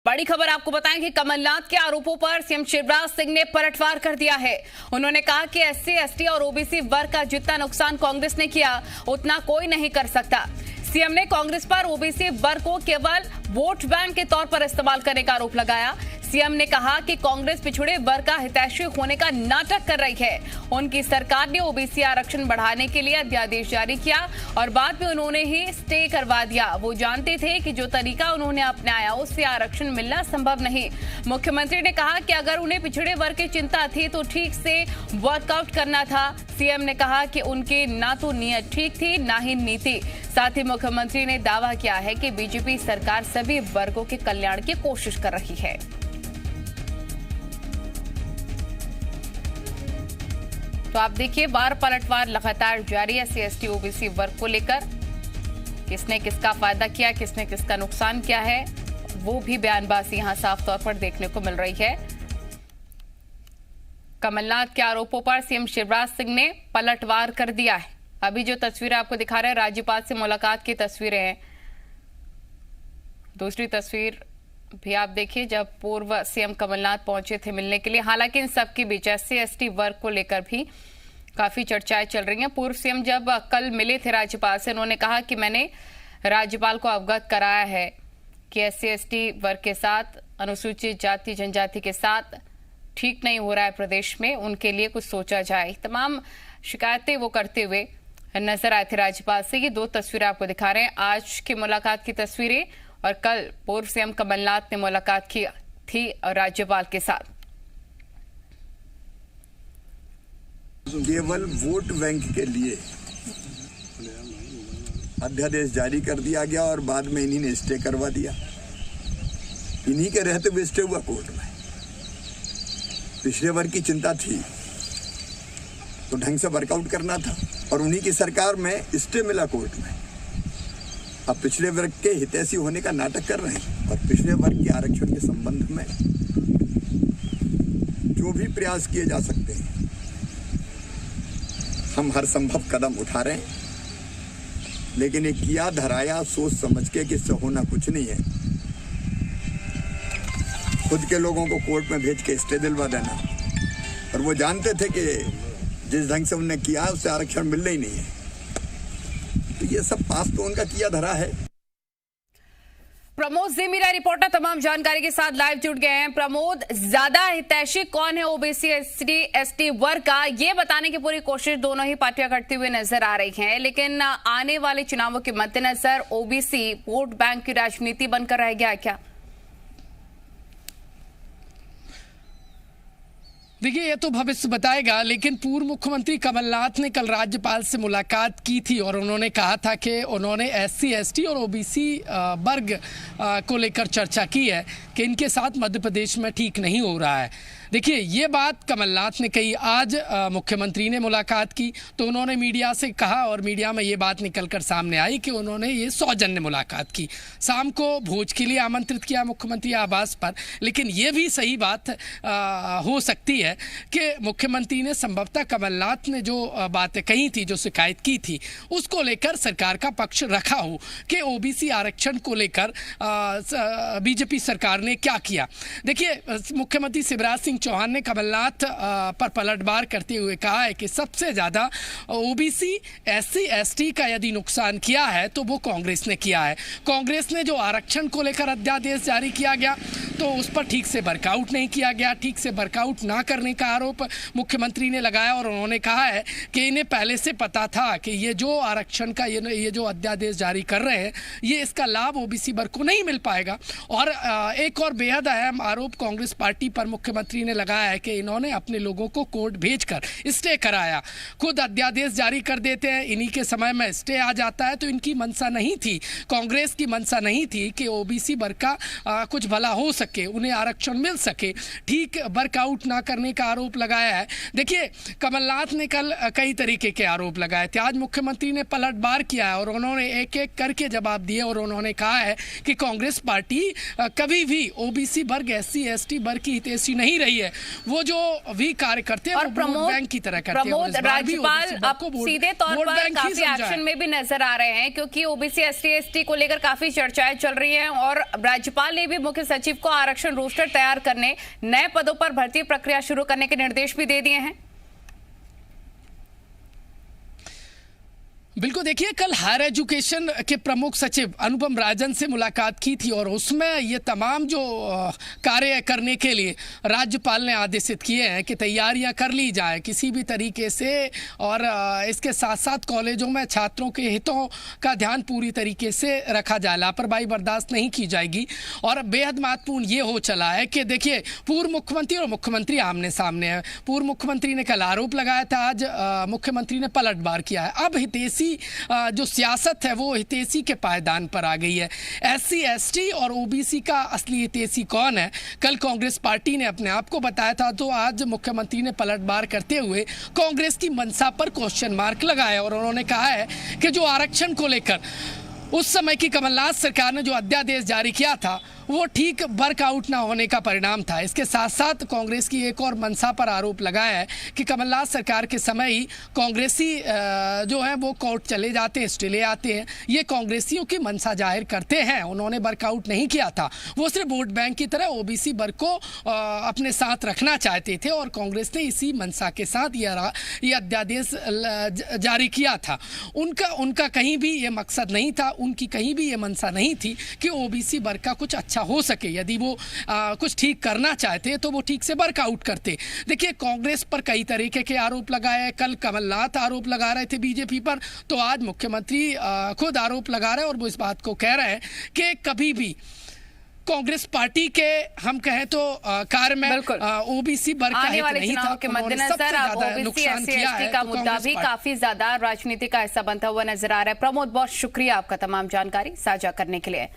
बड़ी खबर आपको बताएं कि कमलनाथ के आरोपों पर सीएम शिवराज सिंह ने पलटवार कर दिया है। उन्होंने कहा कि एससी, एसटी और ओबीसी वर्ग का जितना नुकसान कांग्रेस ने किया उतना कोई नहीं कर सकता। सीएम ने कांग्रेस पर ओबीसी वर्ग को केवल वोट बैंक के तौर पर इस्तेमाल करने का आरोप लगाया। सीएम ने कहा कि कांग्रेस पिछड़े वर्ग का हितैषी होने का नाटक कर रही है। उनकी सरकार ने ओबीसी आरक्षण बढ़ाने के लिए अध्यादेश जारी किया और बाद में उन्होंने ही स्टे करवा दिया। वो जानते थे कि जो तरीका उन्होंने अपनाया उससे आरक्षण मिलना संभव नहीं। मुख्यमंत्री ने कहा कि अगर उन्हें पिछड़े वर्ग की चिंता थी तो ठीक से वर्कआउट करना था। सीएम ने कहा कि उनकी ना तो नीयत ठीक थी ना ही नीति। साथ ही मुख्यमंत्री ने दावा किया है कि बीजेपी सरकार सभी वर्गों के कल्याण की कोशिश कर रही है। तो आप देखिए, बार पलटवार लगातार जारी है एससी, ओबीसी वर्ग को लेकर। किसने किसका फायदा किया, किसने किसका नुकसान किया है, वो भी बयानबाजी यहां साफ तौर पर देखने को मिल रही है। कमलनाथ के आरोपों पर सीएम शिवराज सिंह ने पलटवार कर दिया है। अभी जो तस्वीरें आपको दिखा रहे हैं राज्यपाल से मुलाकात की तस्वीरें हैं। दूसरी तस्वीर भी आप देखिए, जब पूर्व सीएम कमलनाथ पहुंचे थे मिलने के लिए। हालांकि इन सबके बीच एससी, एसटी वर्ग को लेकर भी काफी चर्चाएं चल रही हैं। पूर्व सीएम जब कल मिले थे राज्यपाल से, उन्होंने कहा कि मैंने राज्यपाल को अवगत कराया है कि एससी, एसटी वर्ग के साथ, अनुसूचित जाति जनजाति के साथ ठीक नहीं हो रहा है प्रदेश में, उनके लिए कुछ सोचा जाए। तमाम शिकायतें वो करते हुए नजर आए थे राज्यपाल से। ये दो तस्वीरें आपको दिखा रहे हैं, आज की मुलाकात की तस्वीरें और कल पूर्व सीएम कमलनाथ ने मुलाकात की थी राज्यपाल के साथ। केवल वोट बैंक के लिए अध्यादेश जारी कर दिया गया और बाद में इन्हीं ने स्टे करवा दिया। इन्हीं के रहते हुए स्टे हुआ कोर्ट में। पिछले वर्ग की चिंता थी तो ढंग से वर्कआउट करना था और उन्हीं की सरकार में स्टे मिला कोर्ट में। अब पिछड़े वर्ग के हितैषी होने का नाटक कर रहे हैं और पिछड़े वर्ग के आरक्षण के संबंध में जो भी प्रयास किए जा सकते हैं हम हर संभव कदम उठा रहे हैं। लेकिन ये किया धराया सोच समझ के कि इससे होना कुछ नहीं है। खुद के लोगों को कोर्ट में भेज के स्टे दिलवा देना, और वो जानते थे कि जिस ढंग से उन्होंने किया उससे आरक्षण मिलना ही नहीं है। तो ये सब पास तो उनका किया धरा है। प्रमोद जी मेरा रिपोर्टर तमाम जानकारी के साथ लाइव जुड़ गए हैं। प्रमोद, ज्यादा हितैषी कौन है ओबीसी, एसटी वर्ग का, ये बताने की पूरी कोशिश दोनों ही पार्टियां करती हुई नजर आ रही हैं। लेकिन आने वाले चुनावों के मद्देनजर ओबीसी वोट बैंक की राजनीति बनकर रह गया क्या? देखिए, ये तो भविष्य बताएगा, लेकिन पूर्व मुख्यमंत्री कमलनाथ ने कल राज्यपाल से मुलाकात की थी और उन्होंने कहा था कि उन्होंने एससी, एसटी और ओबीसी वर्ग को लेकर चर्चा की है कि इनके साथ मध्य प्रदेश में ठीक नहीं हो रहा है। देखिए, ये बात कमलनाथ ने कही। आज मुख्यमंत्री ने मुलाकात की तो उन्होंने मीडिया से कहा और मीडिया में ये बात निकलकर सामने आई कि उन्होंने ये सौजन्य मुलाकात की। शाम को भोज के लिए आमंत्रित किया मुख्यमंत्री आवास पर। लेकिन ये भी सही बात हो सकती है कि मुख्यमंत्री ने संभवतः कमलनाथ ने जो बातें कही थी, जो शिकायत की थी, उसको लेकर सरकार का पक्ष रखा हो कि ओबीसी आरक्षण को लेकर बीजेपी सरकार ने क्या किया। देखिए, मुख्यमंत्री शिवराज सिंह चौहान ने कमलनाथ पर पलटवार करते हुए कहा है कि सबसे ज्यादा ओबीसी, एससी, एसटी का यदि नुकसान किया है तो वो कांग्रेस ने किया है। कांग्रेस ने जो आरक्षण को लेकर अध्यादेश जारी किया गया तो उस पर ठीक से वर्कआउट नहीं किया गया। ठीक से वर्कआउट ना करने का आरोप मुख्यमंत्री ने लगाया और उन्होंने कहा है कि इन्हें पहले से पता था कि ये जो आरक्षण का ये जो अध्यादेश जारी कर रहे हैं, ये इसका लाभ ओबीसी वर्ग को नहीं मिल पाएगा। और एक और बेहद अहम आरोप कांग्रेस पार्टी पर मुख्यमंत्री ने लगाया है कि इन्होंने अपने लोगों को कोर्ट भेजकर स्टे कराया। खुद अध्यादेश जारी कर देते हैं, इन्हीं के समय में स्टे आ जाता है। तो इनकी मंशा नहीं थी, कांग्रेस की मंशा नहीं थी कि ओबीसी वर्ग का कुछ भला हो सके। सके, उन्हें आरक्षण मिल सके, ठीक वर्कआउट ना करने का आरोप लगाया है। देखिए, कमलनाथ ने कल कई तरीके के आरोप लगाए थे, आज मुख्यमंत्री ने पलटवार किया है और उन्होंने एक एक करके जवाब दिए और उन्होंने कहा है कि कांग्रेस पार्टी कभी भी ओबीसी वर्ग, SC ST वर्ग की हितैषी नहीं रही है। वो जो भी कार्य करते हैं वो वोट बैंक की तरह करते हैं। राज्यपाल अब सीधे तौर पर काफी एक्शन में भी नजर आ रहे हैं, क्योंकि ओबीसी SC ST को लेकर काफी चर्चाएं चल रही हैं और राज्यपाल ने भी मुख्य सचिव को आरक्षण रोस्टर तैयार करने, नए पदों पर भर्ती प्रक्रिया शुरू करने के निर्देश भी दे दिए हैं। बिल्कुल, देखिए, कल हायर एजुकेशन के प्रमुख सचिव अनुपम राजन से मुलाकात की थी और उसमें ये तमाम जो कार्य करने के लिए राज्यपाल ने आदेशित किए हैं कि तैयारियां कर ली जाए किसी भी तरीके से, और इसके साथ साथ कॉलेजों में छात्रों के हितों का ध्यान पूरी तरीके से रखा जाए, लापरवाही बर्दाश्त नहीं की जाएगी। और बेहद महत्वपूर्ण ये हो चला है कि देखिए, पूर्व मुख्यमंत्री और मुख्यमंत्री आमने सामने है। पूर्व मुख्यमंत्री ने कल आरोप लगाया था, आज मुख्यमंत्री ने पलटवार किया है। अब हितैषी जो सियासत है वो हितैषी के पायदान पर आ गई है। SC ST और OBC का असली हितैषी कौन है, कल कांग्रेस पार्टी ने अपने आप को बताया था, तो आज मुख्यमंत्री ने पलटवार करते हुए कांग्रेस की मंशा पर क्वेश्चन मार्क लगाया और उन्होंने कहा है कि जो आरक्षण को लेकर उस समय की कमलनाथ सरकार ने जो अध्यादेश जारी किया था वो ठीक वर्कआउट ना होने का परिणाम था। इसके साथ साथ कांग्रेस की एक और मंशा पर आरोप लगाया है कि कमलनाथ सरकार के समय ही कांग्रेसी जो है वो कोर्ट चले जाते हैं, स्टे ले आते हैं। ये कांग्रेसियों की मंशा जाहिर करते हैं, उन्होंने वर्कआउट नहीं किया था, वो सिर्फ वोट बैंक की तरह ओबीसी वर्ग को अपने साथ रखना चाहते थे और कांग्रेस ने इसी मंशा के साथ ये अध्यादेश जारी किया था। उनका कहीं भी ये मकसद नहीं था, उनकी कहीं भी ये मंशा नहीं थी कि ओबीसी वर्ग का कुछ अच्छा हो सके। यदि वो कुछ ठीक करना चाहते तो वो ठीक से वर्कआउट करते। देखिए, कांग्रेस पर कई तरीके के आरोप लगाए, कल कमलनाथ आरोप लगा रहे थे बीजेपी पर, तो आज मुख्यमंत्री खुद आरोप लगा रहे हैं और वो इस बात को कह रहे हैं कि कभी भी कांग्रेस पार्टी के हम कहें तो कार्य में ओबीसी वर्ग का आने वाले चुनाव के मद्देनजर ओबीसी SC ST का मुद्दा भी काफी ज्यादा राजनीति का हिस्सा बनता हुआ नजर आ रहा है। प्रमोद, बहुत शुक्रिया आपका तमाम जानकारी साझा करने के लिए।